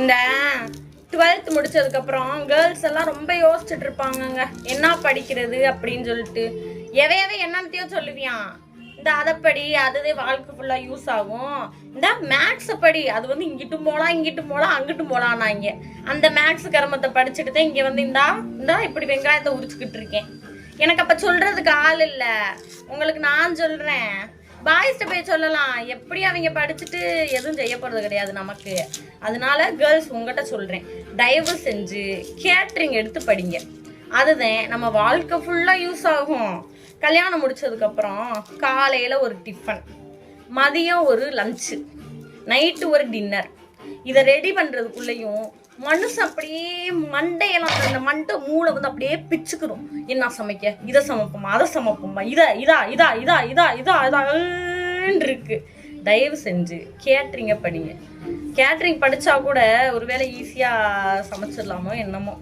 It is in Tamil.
இந்த 12th முடிச்சதுக்கப்புறம் கேர்ள்ஸ் எல்லாம் ரொம்ப யோசிச்சுட்டு இருப்பாங்கங்க, என்ன படிக்கிறது அப்படின்னு சொல்லிட்டு. எவையவே என்னத்தையோ சொல்லுவியான், இந்த அதை படி, அதுவே வாழ்க்கை ஃபுல்லா யூஸ் ஆகும். இந்த மேக்ஸை படி, அது வந்து இங்கிட்டும் போகலாம் இங்கிட்டும் போகலாம் அங்கிட்டும் போகலாம். இங்க அந்த மேக்ஸ் கர்மத்தை படிச்சுட்டு தான் இங்க வந்து இந்தா இப்படி வெங்காயத்தை உரிச்சுக்கிட்டு இருக்கேன். எனக்கு அப்ப சொல்றதுக்கு ஆள் இல்லை. உங்களுக்கு நான் சொல்றேன், பாய்ஸ்ட போய் சொல்லலாம், எப்படி அவங்க படிச்சுட்டு எதுவும் செய்ய போறது கிடையாது நமக்கு. அதனால கேர்ள்ஸ் உங்ககிட்ட சொல்றேன், தயவு செஞ்சு கேட்ரிங் எடுத்து படிங்க. அதுதான் நம்ம வாழ்க்கை ஃபுல்லா யூஸ் ஆகும். கல்யாணம் முடிச்சதுக்கு அப்புறம் காலையில ஒரு டிஃபன், மதியம் ஒரு லஞ்சு, நைட்டு ஒரு டின்னர். இதை ரெடி பண்றதுக்குள்ளேயும் மனுஷன் அப்படியே மண்டையெல்லாம், அந்த மண்டை மூளை வந்து அப்படியே பிச்சுக்கிறோம். என்ன சமைக்க, இதை சமைப்போமா அதை சமைப்போமா, இதா இருக்கு. தயவு செஞ்சு கேட்ரிங்க படிங்க. கேட்ரிங் படிச்சா கூட ஒருவேளை ஈஸியா சமைச்சிடலாமோ என்னமோ.